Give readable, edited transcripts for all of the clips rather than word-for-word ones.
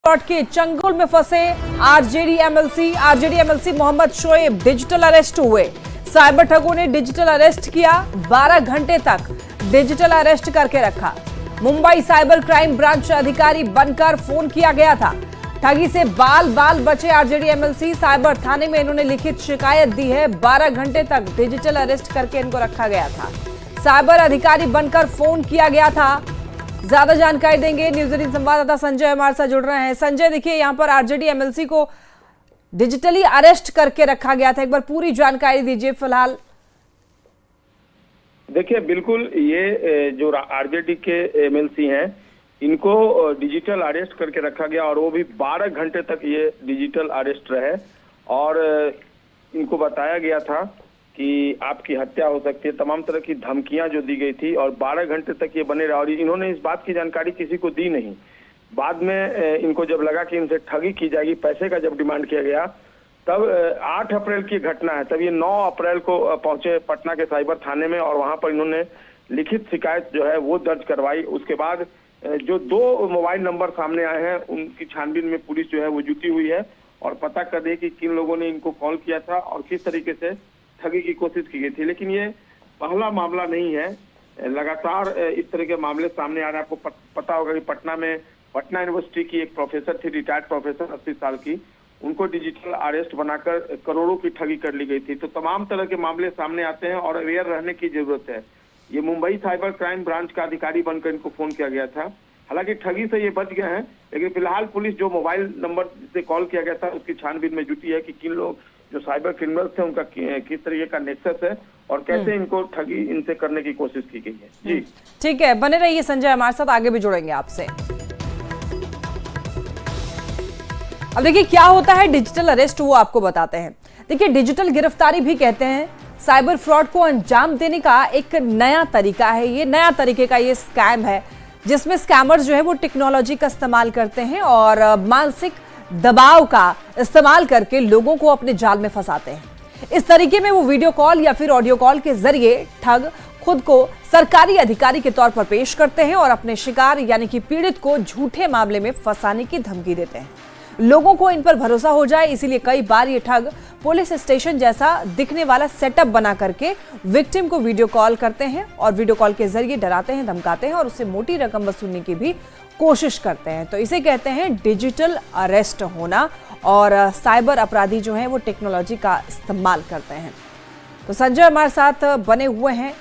Plot के चंगुल में फंसे RJD MLC Mohammad Shoaib digital arrest हुए। साइबर ठगों ने डिजिटल अरेस्ट किया, 12 घंटे तक डिजिटल अरेस्ट करके रखा। मुंबई साइबर क्राइम ब्रांच अधिकारी बनकर फोन किया गया था। ठगी से बाल बाल बचे आरजेडी एमएलसी। साइबर थाने में इन्होंने लिखित शिकायत दी है। 12 घंटे तक डिजिटल अरेस्ट करके इनको रखा गया था। साइबर अधिकारी बनकर फोन किया गया था। ज्यादा जानकारी देंगे न्यूज 18 संवाददाता संजय हमारे साथ जुड़ रहे हैं। संजय, देखिए यहाँ पर आरजेडी एमएलसी को डिजिटली अरेस्ट करके रखा गया था, एक बार पूरी जानकारी दीजिए फिलहाल। देखिए, बिल्कुल ये जो आरजेडी के एमएलसी हैं इनको डिजिटल अरेस्ट करके रखा गया और वो भी 12 घंटे तक ये डिजिटल अरेस्ट रहे और इनको बताया गया था कि आपकी हत्या हो सकती है। तमाम तरह की धमकियां जो दी गई थी और 12 घंटे तक ये बने रहे और इन्होंने इस बात की जानकारी किसी को दी नहीं। बाद में इनको जब लगा कि इनसे ठगी की जाएगी, पैसे का जब डिमांड किया गया, तब 8 अप्रैल की घटना है। तब ये 9 अप्रैल को पहुंचे पटना के साइबर थाने में और वहां पर इन्होंने लिखित शिकायत जो है वो दर्ज करवाई। उसके बाद जो 2 मोबाइल नंबर सामने आए हैं उनकी छानबीन में पुलिस जो है वो जुटी हुई है और पता कर दे कि किन लोगों ने इनको कॉल किया था और किस तरीके से ठगी की कोशिश की गई थी। लेकिन ये पहला मामला नहीं है, लगातार इस तरह के मामले सामने आ रहे हैं। आपको पता होगा कि पटना यूनिवर्सिटी की एक प्रोफेसर थी, रिटायर्ड प्रोफेसर 80 साल की, उनको डिजिटल अरेस्ट बनाकर करोड़ों की ठगी कर ली गई थी। तो तमाम तरह के मामले सामने आते हैं और अवेयर रहने की जरूरत है। ये मुंबई साइबर क्राइम ब्रांच का अधिकारी बनकर इनको फोन किया गया था। हालांकि ठगी से ये बच गए हैं, लेकिन फिलहाल पुलिस जो मोबाइल नंबर से कॉल किया गया था उसकी छानबीन में जुटी है कि किन लोग जो साइबर क्रिमिनल्स थे उनका किस तरीके का नेक्सस है और कैसे इनको ठगी इनसे करने की कोशिश की गई है। जी ठीक है, बने रहिए संजय हमारे साथ, आगे भी जुड़ेंगे आपसे। अब देखिए क्या होता है डिजिटल अरेस्ट, वो आपको बताते हैं। देखिए, डिजिटल गिरफ्तारी भी कहते हैं साइबर फ्रॉड को अंजाम देने का एक नया तरीका है। ये नया तरीके का ये स्कैम है जिसमें स्कैमर्स जो है वो टेक्नोलॉजी का इस्तेमाल करते हैं और मानसिक दबाव का इस्तेमाल करके लोगों को अपने जाल में फंसाते हैं। इस तरीके में वो वीडियो कॉल या फिर ऑडियो कॉल के जरिए ठग खुद को सरकारी अधिकारी के तौर पर पेश करते हैं और अपने शिकार यानी कि पीड़ित को झूठे मामले में फंसाने की धमकी देते हैं। लोगों को इन पर भरोसा हो जाए इसीलिए कई बार ये ठग पुलिस स्टेशन जैसा दिखने वाला सेटअप बना करके विक्टिम को वीडियो कॉल करते हैं और वीडियो कॉल के जरिए डराते हैं, धमकाते हैं और उससे मोटी रकम वसूलने की भी कोशिश करते हैं। तो इसे कहते हैं डिजिटल अरेस्ट होना और साइबर अपराधी जो हैं वो टेक्नोलॉजी का इस्तेमाल करते हैं। तो संजय हमारे साथ बने हुए हैं।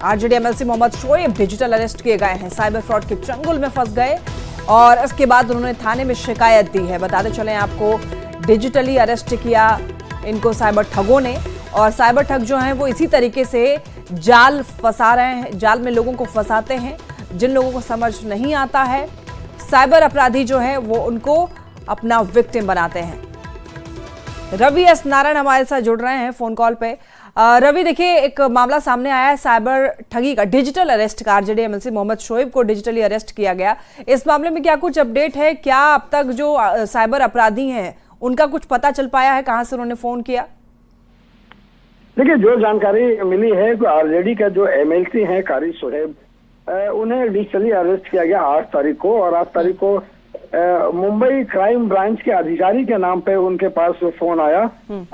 RJD MLC Mohammad Shoaib digital arrest किए गए हैं, साइबर फ्रॉड के चंगुल में फंस गए और इसके बाद उन्होंने थाने में शिकायत दी है। बताते चलें आपको, डिजिटली अरेस्ट किया इनको साइबर ठगों ने और साइबर ठग जो हैं वो इसी तरीके से जाल फंसा रहे हैं, जाल में लोगों को फंसाते हैं। जिन लोगों को समझ नहीं आता है, साइबर अपराधी जो है वो उनको अपना विक्टिम बनाते हैं। रवि एस नारायण हमारे साथ जुड़ रहे हैं फोन कॉल पे। रवि, देखिए एक मामला सामने आया है साइबर ठगी का, डिजिटल अरेस्ट का। आरजेडी एमएलसी मोहम्मद शोएब को डिजिटली अरेस्ट किया गया। इस मामले में क्या कुछ अपडेट है? क्या अब तक जो साइबर अपराधी हैं उनका कुछ पता चल पाया है, कहां से उन्होंने फोन किया? देखिए, जो जानकारी मिली है कि आरजेडी का जो एमएलसी है कारी शोएब, उन्हें डिजिटली अरेस्ट किया गया 8 तारीख को और 8 तारीख को मुंबई क्राइम ब्रांच के अधिकारी के नाम पे उनके पास फोन आया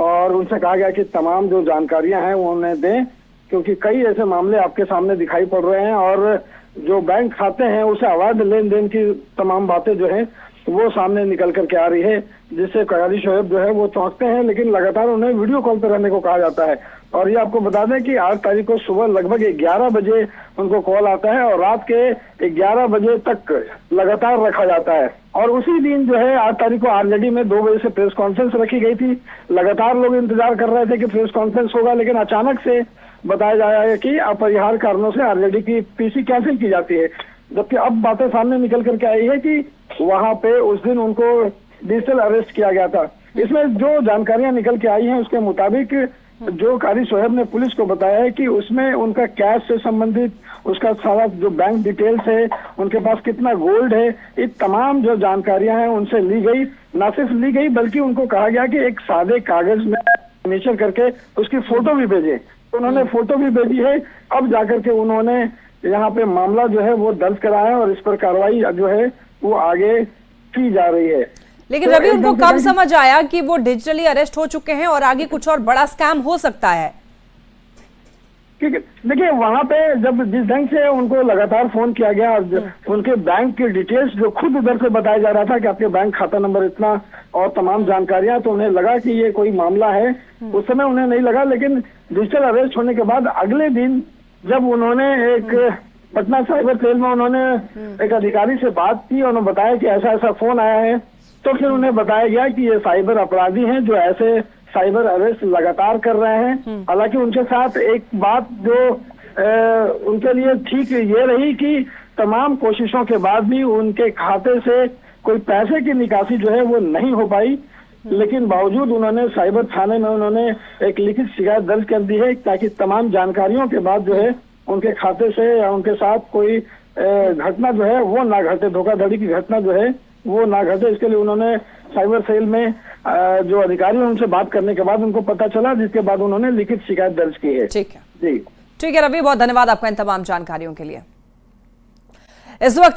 और उनसे कहा गया कि तमाम जो जानकारियां हैं वो उन्हें दें, क्योंकि कई ऐसे मामले आपके सामने दिखाई पड़ रहे हैं और जो बैंक खाते हैं उसे अवैध लेन देन की तमाम बातें जो है वो सामने निकल करके आ रही है, जिससे कारी शोएब जो है वो चौंकते हैं, लेकिन लगातार उन्हें वीडियो कॉल पर रहने को कहा जाता है। और ये आपको बता दें कि 8 तारीख को सुबह लगभग 11 बजे उनको कॉल आता है और रात के 11 बजे तक लगातार रखा जाता है। और उसी दिन जो है 8 तारीख को आरजेडी में 2 बजे से प्रेस कॉन्फ्रेंस रखी गई थी। लगातार लोग इंतजार कर रहे थे कि प्रेस कॉन्फ्रेंस होगा, लेकिन अचानक से बताया जा रहा है कि अपरिहार्य कारणों से आरजेडी की पीसी कैंसिल की जाती है। जबकि अब बातें सामने निकल करके आई है कि वहां पे उस दिन उनको डिजिटल अरेस्ट किया गया था। इसमें जो जानकारियां निकल के आई हैं उसके मुताबिक जो कारी शोएब ने पुलिस को बताया है कि उसमें उनका कैश से संबंधित उसका सारा जो बैंक डिटेल्स है, उनके पास कितना गोल्ड है, ये तमाम जो जानकारियां हैं उनसे ली गई। न सिर्फ ली गई बल्कि उनको कहा गया कि एक सादे कागज में सिग्नेचर करके उसकी फोटो भी भेजे। उन्होंने फोटो भी भेजी है। अब जाकर के उन्होंने यहाँ पे मामला जो है वो दर्ज करा है और इस पर कार्रवाई जो है वो आगे की जा रही है। लेकिन तो रवि, उनको एकदम से कब समझ आया कि वो डिजिटली अरेस्ट हो चुके हैं और आगे कुछ और बड़ा स्कैम हो सकता है? ठीक है, देखिए वहां पे जब जिस ढंग से उनको लगातार फोन किया गया और उनके बैंक की डिटेल्स जो खुद उधर से बताया जा रहा था कि आपके बैंक खाता नंबर इतना और तमाम जानकारियां, तो उन्हें लगा कि ये कोई मामला है। उस समय उन्हें नहीं लगा, लेकिन डिजिटल अरेस्ट होने के बाद अगले दिन जब उन्होंने एक पटना साइबर सेल में उन्होंने एक अधिकारी से बात की और उन्होंने बताया कि ऐसा ऐसा फोन आया है, तो फिर उन्हें बताया गया कि ये साइबर अपराधी हैं जो ऐसे साइबर अरेस्ट लगातार कर रहे हैं। हालांकि उनके साथ एक बात जो उनके लिए ठीक ये रही कि तमाम कोशिशों के बाद भी उनके खाते से कोई पैसे की निकासी जो है वो नहीं हो पाई, लेकिन बावजूद उन्होंने साइबर थाने में उन्होंने एक लिखित शिकायत दर्ज कर दी है ताकि तमाम जानकारियों के बाद जो है उनके खाते से या उनके साथ कोई घटना जो है वो ना घटे, धोखाधड़ी की घटना जो है वो ना घटे। इसके लिए उन्होंने साइबर सेल में जो अधिकारी हैं उनसे बात करने के बाद उनको पता चला, जिसके बाद उन्होंने लिखित शिकायत दर्ज की है। ठीक है जी ठीक है रवि, बहुत धन्यवाद आपका इन तमाम जानकारियों के लिए। इस वक्त